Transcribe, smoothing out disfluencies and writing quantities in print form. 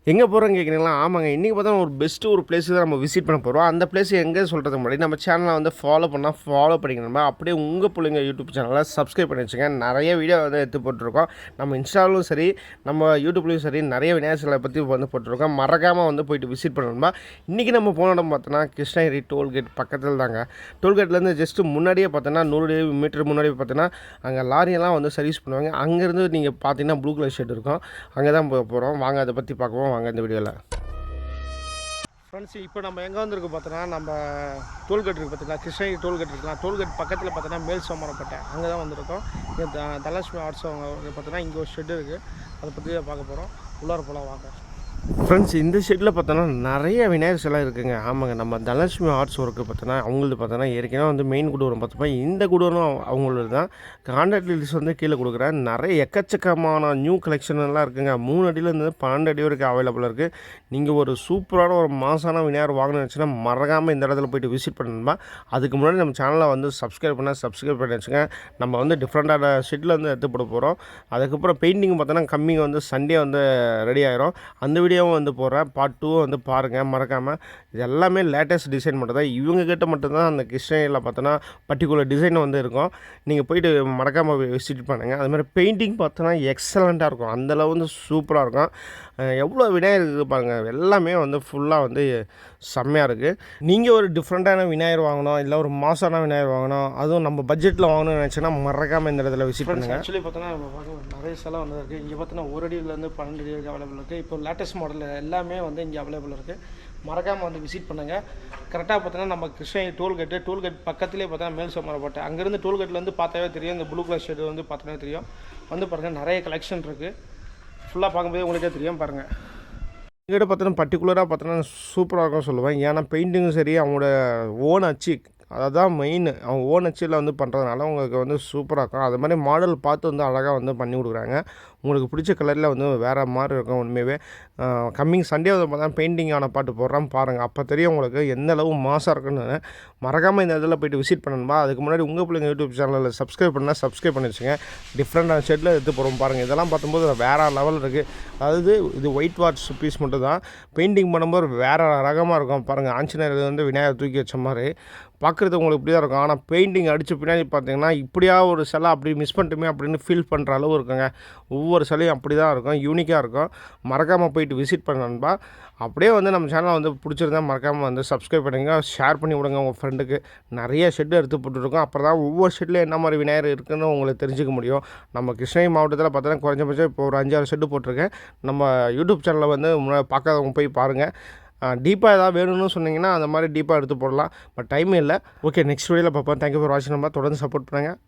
எங்கே போகிறோன்னு கேட்குறீங்களா? ஆமாங்க. இன்றைக்கி பார்த்தா ஒரு பெஸ்ட்டு ஒரு பிளேஸுக்கு தான் நம்ம விசிட் பண்ண போகிறோம். அந்த பிளேஸ் எங்கே சொல்கிறதுக்கு முன்னாடி நம்ம சேனலை வந்து ஃபாலோ பண்ணால் ஃபாலோ பண்ணிக்கணும். அப்படியே உங்கள் பிள்ளைங்க யூடியூப் சேனலை சப்ஸ்கிரைப் பண்ணி வச்சுங்க. நிறைய வீடியோ வந்து எடுத்து போட்டிருக்கோம். நம்ம இன்ஸ்டாலும் சரி, நம்ம யூடியூப்லேயும் சரி நிறைய விநாயகர் சிலை பற்றி வந்து போட்டிருக்கோம். மறக்காமல் வந்து போயிட்டு விசிட் பண்ணணுமா. இன்றைக்கி நம்ம போன இடம் பார்த்தோன்னா கிருஷ்ணகிரி டோல்கேட் பக்கத்தில் தாங்க. டோல்கேட்லேருந்து ஜஸ்ட்டு முன்னாடியே பார்த்தோன்னா 100 மீட்டர் முன்னாடி பார்த்தோன்னா அங்கே லாரியெல்லாம் வந்து சர்வீஸ் பண்ணுவாங்க. அங்கேருந்து நீங்கள் பார்த்தீங்கன்னா ப்ளூ கலர் ஷர்ட் இருக்கும். அங்கே தான் போகிறோம். வாங்க அதை பற்றி பார்க்குவோம். வாங்க இந்த வீடியோவில். ஃப்ரெண்ட்ஸ், இப்போ நம்ம எங்கே வந்திருக்கு பார்த்தோன்னா நம்ம டோல்கேட் இருக்குது பார்த்தீங்களா, கிருஷ்ணகிரி டோல்கேட் இருக்கலாம். டோல்கேட் பக்கத்தில் பார்த்தோன்னா மேல் சோமரப்பேட்டை அங்கே தான் வந்திருக்கோம். இங்கே தனலட்சுமி ஆர்ட்ஸ் அவங்க பார்த்தோன்னா இங்கே ஒரு ஷெட் இருக்குது. அதை பற்றி தான் பார்க்க போகிறோம். உள்ளார போகலாம் வாங்க. ஃப்ரெண்ட்ஸ், இந்த ஷெட்டில் பார்த்தோன்னா நிறைய விநாயகர் சிலை இருக்குதுங்க. ஆமாங்க, நம்ம தனலட்சுமி ஆர்ட்ஸ் ஒர்க்கு பார்த்தோன்னா அவங்களது பார்த்தோன்னா ஏற்கனவே வந்து மெயின் குடோரம் பார்த்தோம்னா இந்த குடோரம் அவங்களது தான். கான்டாக்ட் லிஸ்ட் வந்து கீழே கொடுக்குறேன். நிறைய எக்கச்சக்கமான நியூ கலெக்ஷன்லாம் இருக்குதுங்க. 3 அடியிலேருந்து 12 அடி வரைக்கும் அவைலபிளாக இருக்குது. நீங்கள் ஒரு சூப்பரான ஒரு மாசான விநாயகர் வாங்கணும்னு வச்சுன்னா மறக்காமல் இந்த இடத்துல போய்ட்டு விசிட் பண்ணணுமா. அதுக்கு முன்னாடி நம்ம சேனலை வந்து சப்ஸ்கிரைப் பண்ணி வச்சுங்க. நம்ம வந்து டிஃப்ரெண்ட்டான ஷெட்டில் வந்து எடுத்து போட போகிறோம். அதுக்கப்புறம் பெயிண்டிங் பார்த்தோன்னா கம்மிங் வந்து சண்டே வந்து ரெடி ஆயிரும். அந்த வீடியோவும் வந்து போடுறேன். பார்ட் 2 வந்து பாருங்கள் மறக்காமல். இது எல்லாமே லேட்டஸ்ட் டிசைன் மட்டும் தான். இவங்ககிட்ட மட்டும்தான் அந்த கிருஷ்ணகிரியில் பார்த்தோன்னா பர்டிகுலர் டிசைன் வந்து இருக்கும். நீங்கள் போய்ட்டு மறக்காமல் விசிட் பண்ணுங்கள். அதுமாதிரி பெயிண்டிங் பார்த்தோன்னா எக்ஸலண்ட்டாக இருக்கும். அந்தளவு வந்து சூப்பராக இருக்கும். எவ்வளோ விநாயகர் இருப்பாங்க, எல்லாமே வந்து ஃபுல்லாக வந்து செம்மையாக இருக்குது. நீங்கள் ஒரு டிஃப்ரெண்ட்டான விநாயகர் வாங்கணும், இல்லை ஒரு மாசான விநாயகர் வாங்கணும், அதுவும் நம்ம பட்ஜெட்டில் வாங்கணும்னு நினச்சின்னா மறக்காமல் இந்த இடத்துல விசிட் பண்ணுங்கள். ஆக்சுவலி பார்த்தோன்னா நிறைய சிலை வந்து இருக்குது. இங்கே பார்த்தோன்னா 1 அடியிலேருந்து 12 அடி வரைக்கும் அவைலபிள் இருக்குது. இப்போ லேட்டஸ்ட் மாடல் எல்லாமே வந்து இங்கே அவைலபிள் இருக்குது. மறக்காமல் வந்து விசிட் பண்ணுங்கள். கரெக்டாக பார்த்தோன்னா நம்ம கிருஷ்ணகிரி டோல்கேட் பக்கத்துலேயே பார்த்தோன்னா மேல் சோமரப்பேட்டை. அங்கேருந்து டோல்கேட்லேருந்து பார்த்தாவே தெரியும். இந்த ப்ளூ கலர் ஷேடு வந்து பார்த்தாவே தெரியும். வந்து பாருங்கள், நிறைய கலெக்ஷன் இருக்குது. ஃபுல்லாக பார்க்கும்போது உங்களுக்கே தெரியும் பாருங்கள். எங்கிட்ட பார்த்தோன்னா பர்டிகுலராக பார்த்தோன்னா சூப்பராக இருக்கும் சொல்லுவேன். ஏன்னா பெயிண்டிங்கும் சரி, அவங்களோட ஓன் அச்சு அதுதான் மெயின். அவங்க ஓன் அச்சில் வந்து பண்ணுறதுனால உங்களுக்கு வந்து சூப்பராக இருக்கும். அது மாதிரி மாடல் பார்த்து வந்து அழகாக வந்து பண்ணி கொடுக்குறாங்க. உங்களுக்கு பிடிச்ச கலரில் வந்து வேறு மாதிரி இருக்கும். உண்மையாகவே கம்மிங் சண்டே வந்து பார்த்தா பெயிண்டிங்கான பாட்டு போடுறேன் பாருங்கள். அப்போ தெரியும் உங்களுக்கு எந்த அளவு மாசாக இருக்குன்னு. மறக்காமல் இந்த இதில் போய்ட்டு விசிட் பண்ணணுமா. அதுக்கு முன்னாடி உங்கள் பிள்ளைங்க யூடியூப் சேனலில் சப்ஸ்கிரைப் பண்ணி வச்சுங்க. டிஃப்ரெண்டான ஷெட்டில் எடுத்து போகிறோம் பாருங்கள். இதெல்லாம் பார்க்கும்போது வேறு லெவல் இருக்குது. அதாவது இது ஒயிட் வாட்ச் பீஸ் மட்டும் தான். பெயிண்டிங் பண்ணும்போது வேறு ரகமாக இருக்கும் பாருங்கள். ஆஞ்சநேயர் வந்து விநாயகர் தூக்கி வச்ச மாதிரி பார்க்குறது உங்களுக்கு இப்படி தான் இருக்கும். ஆனால் பெயிண்டிங் அடித்த பின்னாடி பார்த்தீங்கன்னா இப்படியா ஒரு சிலை அப்படி மிஸ் பண்ணிட்டுமே அப்படின்னு ஃபீல் பண்ணுற அளவு இருக்குங்க. ஒவ்வொரு சிலையும் அப்படி தான் இருக்கும், யூனிக்காக இருக்கும். மறக்காமல் போயிட்டு விசிட் பண்ணணும்பா. அப்படியே வந்து நம்ம சேனலை வந்து பிடிச்சிருந்தா மறக்காமல் வந்து சப்ஸ்கிரைப் பண்ணுங்க, ஷேர் பண்ணி விடுங்க உங்கள் ஃப்ரெண்டுக்கு. நிறைய ஷெட்டு எடுத்து போட்டுருக்கோம். அப்புறம் தான் ஒவ்வொரு ஷெட்டில் என்ன மாதிரி விநாயகர் இருக்குதுன்னு உங்களுக்கு தெரிஞ்சுக்க முடியும். நம்ம கிருஷ்ணகிரி மாவட்டத்தில் பார்த்தோன்னா குறைஞ்சபட்சம் இப்போ ஒரு 5-6 ஷெட்டு போட்டிருக்கேன். நம்ம யூடியூப் சேனலில் வந்து பார்க்காதவங்க போய் பாருங்கள். டீப்பாக ஏதாவது வேணும்னு சொன்னீங்கன்னா அந்த மாதிரி டீப்பாக எடுத்து போடலாம். பட் டைம் இல்லை. ஓகே, நெக்ஸ்ட் வீடியோவில் பார்ப்போம். தேங்க்யூ ஃபார் வாட்சிங். நம்ம தொடர்ந்து சப்போர்ட் பண்ணுங்கள்.